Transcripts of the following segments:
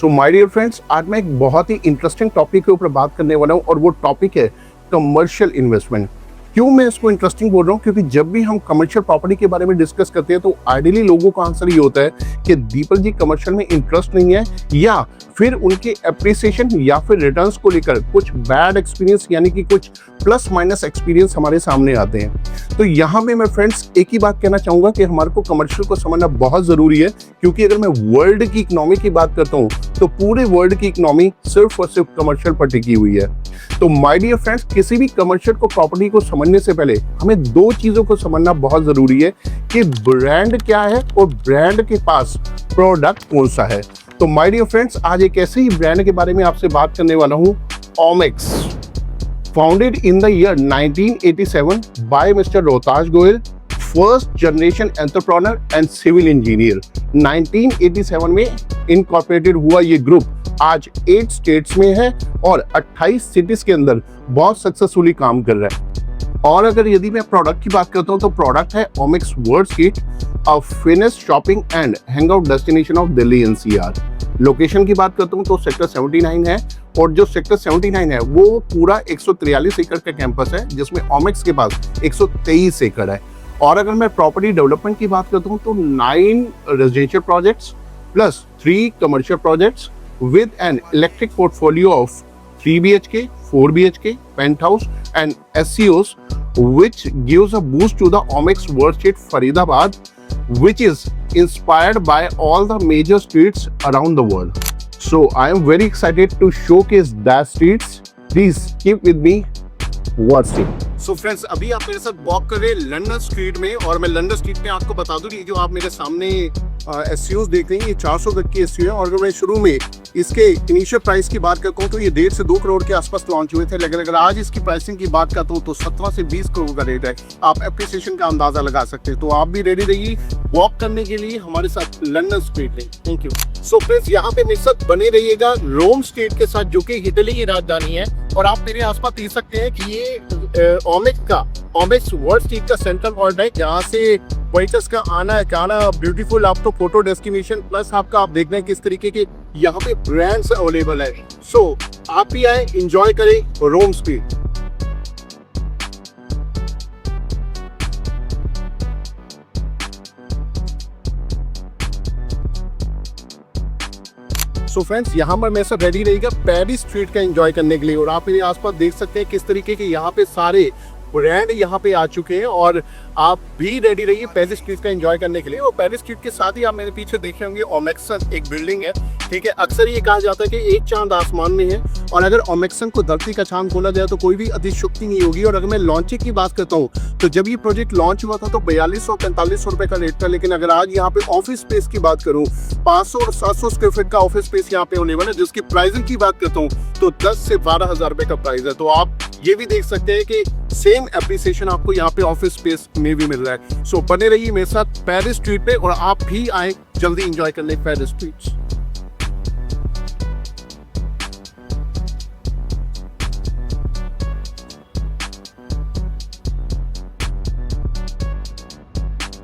So my dear friends, आज मैं एक बहुत ही इंटरेस्टिंग टॉपिक के ऊपर बात करने वाला हूँ और वो टॉपिक है कमर्शियल इन्वेस्टमेंट। क्यों मैं इसको इंटरेस्टिंग बोल रहा हूँ? क्योंकि जब भी हम कमर्शियल प्रॉपर्टी के बारे में डिस्कस करते हैं तो आइडियली लोगों का आंसर ये होता है कि दीपक जी कमर्शियल में इंटरेस्ट नहीं है, या फिर उनके एप्रिसिएशन या फिर रिटर्न्स को लेकर कुछ बैड एक्सपीरियंस यानी कि कुछ प्लस माइनस एक्सपीरियंस हमारे सामने आते हैं। तो यहाँ पे मैं फ्रेंड्स एक ही बात कहना चाहूंगा कि हमारे को कमर्शियल को समझना बहुत जरूरी है, क्योंकि अगर मैं वर्ल्ड की इकोनॉमी की बात करता हूँ तो पूरे वर्ल्ड की इकोनॉमी सिर्फ और सिर्फ कमर्शियल पर टिकी हुई है। तो माय डियर फ्रेंड्स, किसी भी कमर्शियल को प्रॉपर्टी को समझने से पहले हमें दो चीजों को समझना बहुत जरूरी है कि ब्रांड क्या है और ब्रांड के पास प्रोडक्ट कौन सा है। तो माय डियर फ्रेंड्स, आज एक ऐसे ही ब्रांड के बारे में आपसे बात करने वाला हूं, Omaxe. Founded in the year 1987 by mister Rohtas Goyal, first generation entrepreneur and civil engineer. 1987 में इनकॉर्पोरेटेड हुआ ये ग्रुप आज 8 स्टेट्स में है और 28 सिटीज के अंदर बहुत सक्सेसफुली काम कर रहा है। और अगर यदि मैं प्रोडक्ट की बात करता हूं तो प्रोडक्ट है Omaxe world street, a finest shopping and hangout destination of Delhi NCR. Location की बात करता हूं तो सेक्टर 79 है, और जो सेक्टर 79 है वो पूरा 143 एकड़ का कैंपस है, जिसमें ओमेक्स के पास 123 एकड़ है। और अगर मैं प्रॉपर्टी डेवलपमेंट की बात करता हूं तो 9 residential projects plus 3 commercial projects with an electric portfolio of 3 BHK, 4 BHK, penthouse and SCOs, which gives a boost to the Omex World Street Faridabad, which is inspired by all the major streets around the world. So I am very excited to showcase that streets. Please keep with me. Wall Street. So friends, अभी आप मेरे साथ walk कर रहे हैं London street में, और मैं लंदन स्ट्रीट में आपको बता दूं कि जो आप मेरे सामने एसयूज देख रहे हैं ये 400 गज की एसयू है। और अगर मैं शुरू में इसके इनिशियल प्राइस की बात करता हूँ तो ये 1.5 से 2 करोड़ के आसपास लॉन्च हुए थे, लेकिन अगर आज इसकी प्राइसिंग की बात करता हूँ तो 17 से 20 करोड़ का रेट है। आप एप्रिसिएशन का अंदाजा लगा सकते हैं। तो आप भी रेडी रहिए वॉक करने के लिए हमारे साथ लंदन स्ट्रीट में। Thank you. सो फ्रेंड्स, यहाँ पे मेरे साथ बने रहिएगा रोम स्ट्रीट के साथ, जो कि इटली की राजधानी है। और आप मेरे आसपास देख सकते हैं कि ये ओमेक्स वर्ल्ड स्ट्रीट का सेंट्रल पॉइंट है, जहाँ से वेटर्स का आना जाना ब्यूटीफुल आपको फोटो डेस्टिनेशन प्लस आपका आप देख रहे हैं किस तरीके के यहाँ पे ब्रांड्स अवेलेबल है। सो आप भी आए, एंजॉय करें रोम स्ट्रीट। सो फ्रेंड्स, यहाँ पर मैं सब रेडी रहेगा पेरिस स्ट्रीट का एंजॉय करने के लिए। और आप मेरे आसपास देख सकते हैं किस तरीके के यहाँ पे सारे ब्रांड यहाँ पे आ चुके हैं, और आप भी रेडी रहिए पेरिस स्ट्रीट का एंजॉय करने के लिए। और पेरिस स्ट्रीट के साथ ही आप मेरे पीछे देख रहे होंगे ओमेक्सन एक बिल्डिंग है, ठीक है। अक्सर ये कहा जाता है कि एक चांद आसमान में है, और अगर ओमेक्सन को धरती का चांद बोला जाए तो कोई भी अतिशयोक्ति नहीं होगी। और अगर मैं लॉन्चिंग की बात करता हूँ तो जब ये प्रोजेक्ट लॉन्च हुआ था तो 4245 रुपए का रेट था, लेकिन अगर आज यहाँ पे ऑफिस स्पेस की बात करूँ 500 और 700 स्क्वायर फीट का ऑफिस स्पेस यहाँ पे अवेलेबल है, जिसकी प्राइसिंग की बात करता हूँ तो 10 से 12 हजार रुपए का प्राइस है। तो आप ये भी देख सकते हैं कि सेम एप्रिसिएशन आपको यहाँ पे ऑफिस स्पेस में भी मिल रहा है। सो बने रहिए मेरे साथ पेरिस स्ट्रीट पे, और आप भी आए जल्दी एंजॉय करने पेरिस स्ट्रीट।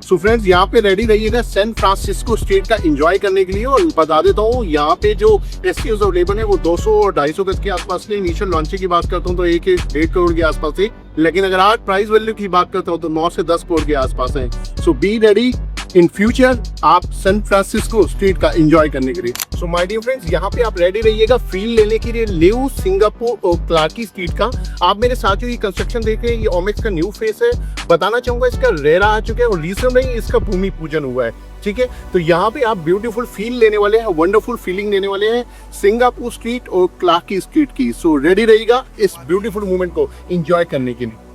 सो फ्रेंड्स, यहाँ पे रेडी रहिएगा सैन फ्रांसिस्को स्ट्रीट का एंजॉय करने के लिए। और बता देता हूँ यहाँ पे जो एसक्यूज अवेलेबल है वो 200 और 250 गज के आसपास के। इनिशियल लॉन्चिंग की बात करता हूँ तो 1.5 करोड़ के आसपास है, लेकिन अगर आज प्राइस वैल्यू की बात करता हूँ तो 9 से 10 करोड़ के आसपास है। सो बी रेडी इन फ्यूचर आप सैन फ्रांसिस्को स्ट्रीट का एंजॉय करने के लिए। सो माय डियर फ्रेंड्स, यहाँ पे आप रेडी रहिएगा फील लेने के लिए लिव सिंगापुर और क्लार्की स्ट्रीट का। आप मेरे साथ जो ये कंस्ट्रक्शन देख रहे हैं ये ओमेक्स का न्यू फेस है। बताना चाहूंगा इसका रेरा आ चुका है और रिसेंटली इसका भूमि पूजन हुआ है, ठीक है। तो यहाँ पे आप ब्यूटीफुल फील लेने वाले हैं, वंडरफुल फीलिंग लेने वाले हैं सिंगापुर स्ट्रीट और क्लार्की स्ट्रीट की। सो रेडी रहिएगा इस ब्यूटीफुल मोमेंट को एंजॉय करने के लिए।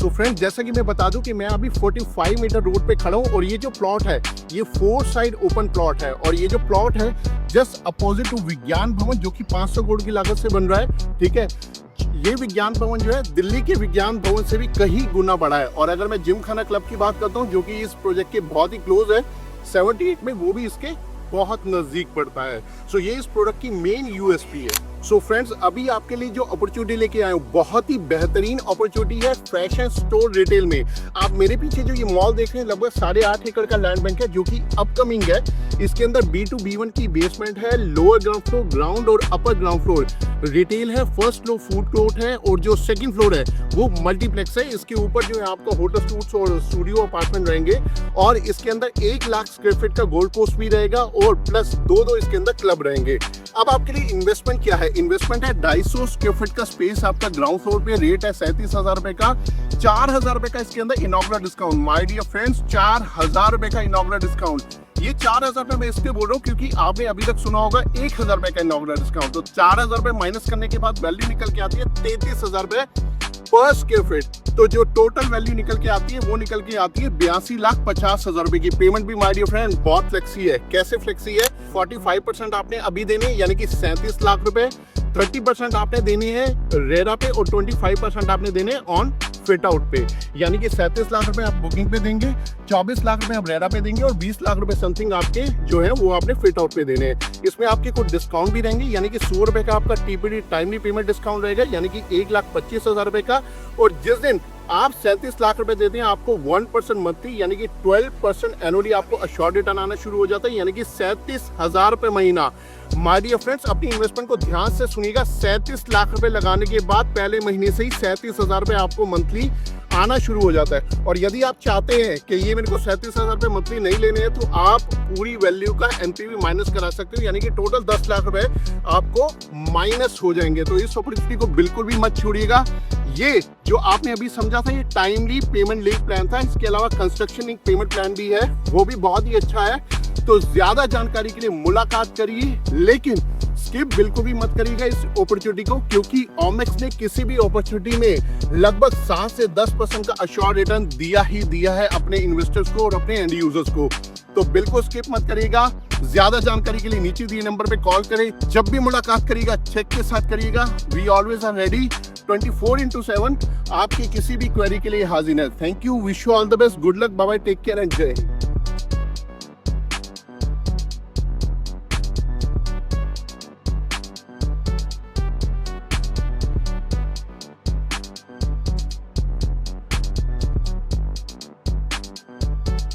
सो फ्रेंड, जैसा कि मैं बता दूं कि मैं अभी 45 मीटर रोड पे खड़ा हूं और ये जो प्लॉट है ये 4 साइड ओपन प्लॉट है और ये जो प्लॉट है जस्ट अपोजिट टू विज्ञान भवन जो कि 500 करोड़ की लागत से बन रहा है। ठीक है, ये विज्ञान भवन जो है दिल्ली के विज्ञान भवन से भी कहीं गुना बड़ा है। और अगर मैं जिम खाना क्लब की बात करता हूँ जो कि इस प्रोजेक्ट के बहुत ही क्लोज है 78 में, वो भी इसके बहुत नजदीक पड़ता है। सो ये इस प्रोडक्ट की मेन यूएसपी है। सो फ्रेंड्स, अभी आपके लिए जो अपॉर्चुनिटी लेके आए हूँ बहुत ही बेहतरीन अपॉर्चुनिटी है फैशन स्टोर रिटेल में। आप मेरे पीछे जो ये मॉल देख रहे हैं लगभग 8.5 एकड़ का लैंड बैंक है जो कि अपकमिंग है। इसके अंदर B2B1 की बेसमेंट है, लोअर ग्राउंड फ्लोर, ग्राउंड और अपर ग्राउंड फ्लोर रिटेल है, फर्स्ट फ्लोर फूड कोर्ट है और जो सेकंड फ्लोर है वो मल्टीप्लेक्स है। इसके ऊपर जो है आपको होटल सूट्स और स्टूडियो अपार्टमेंट रहेंगे और इसके अंदर 1 लाख स्क्वायर फीट का गोल्ड कोस्ट भी रहेगा और प्लस दो इसके अंदर क्लब रहेंगे। अब आपके लिए इन्वेस्टमेंट क्या है? इन्वेस्टमेंट है 250 स्क्वायर फीट का स्पेस आपका ग्राउंड फ्लोर पे, रेट है 37,000 रुपए का, 4,000 रुपए का इसके अंदर inaugural discount. My dear friends, 4,000 रुपए का इनॉग्रल डिस्काउंट। ये 4,000 रुपए मैं इसलिए बोल रहा हूँ क्योंकि आपने अभी तक सुना होगा 1,000 रुपए का इनॉग्रल डिस्काउंट। तो 4,000 रुपए माइनस करने के बाद वैल्यू निकल के आती है 33,000 रुपए पर स्क्वायर फीट। तो जो टोटल वैल्यू निकल के आती है वो निकल के आती है 82,50,000 रुपए की। पेमेंट भी माय डियर फ्रेंड बहुत फ्लेक्सी है। कैसे फ्लेक्सी है? 45% आपने अभी देने यानी कि 37 लाख रुपए, 30% आपने देने हैं रेरा पे और 25% आपने देने ऑन फिट आउट पे, यानी कि 37 लाख रुपए आप बुकिंग पे देंगे, 24 लाख रुपए आप रेरा पे देंगे और 20 लाख रुपए समथिंग आपके जो है वो आपने फिट आउट पे देने हैं। इसमें आपके कुछ डिस्काउंट भी रहेंगे, यानी कि 100 रुपए का आपका टीपीडी टाइमली पेमेंट डिस्काउंट रहेगा, यानी कि 1,25,000 रुपए का। और जिस दिन आप 37 लाख रुपए देते हैं आपको 1% मंथली यानी कि 12% एनुअली आपको अश्योर्ड रिटर्न आना शुरू हो जाता है, यानी कि 37,000 रुपए महीना। माय डियर फ्रेंड्स, अपनी इन्वेस्टमेंट को ध्यान से सुनिएगा। 37 लाख रुपए लगाने के बाद पहले महीने से ही 37,000 रुपए आपको मंथली आना शुरू हो जाता है। और यदि आप चाहते हैं कि ये मेरे को 37,000 रुपए मंथली नहीं लेने हैं तो आप पूरी वैल्यू का एनपीवी माइनस करा सकते हो, यानी कि टोटल 10 लाख रुपए आपको माइनस हो जाएंगे। तो इस अपॉर्चुनिटी को बिल्कुल भी मत छोड़िएगा। ये जो आपने अभी समझा था ये टाइमली पेमेंट लिंक प्लान था, इसके अलावा कंस्ट्रक्शन लिंक पेमेंट प्लान भी है, वो भी बहुत ही अच्छा है। तो ज्यादा जानकारी के लिए मुलाकात करिए, लेकिन स्किप बिल्कुल भी मत करिएगा इस अपॉर्चुनिटी को, क्योंकि ओमेक्स ने किसी भी अपॉर्चुनिटी में लगभग 7 से 10% का अश्योर्ड रिटर्न दिया ही दिया है अपने इन्वेस्टर्स को और अपने एंड यूजर्स को। तो बिल्कुल स्किप मत करिएगा। ज्यादा जानकारी के लिए नीचे दिए नंबर पे कॉल करें। जब भी मुलाकात करिएगा चेक के साथ करिएगा। वी ऑलवेज आर रेडी 24/7 आपकी किसी भी क्वेरी के लिए हाजिर है। Thank you, wish you all the best, good luck, bye bye, take care and जय हिंद।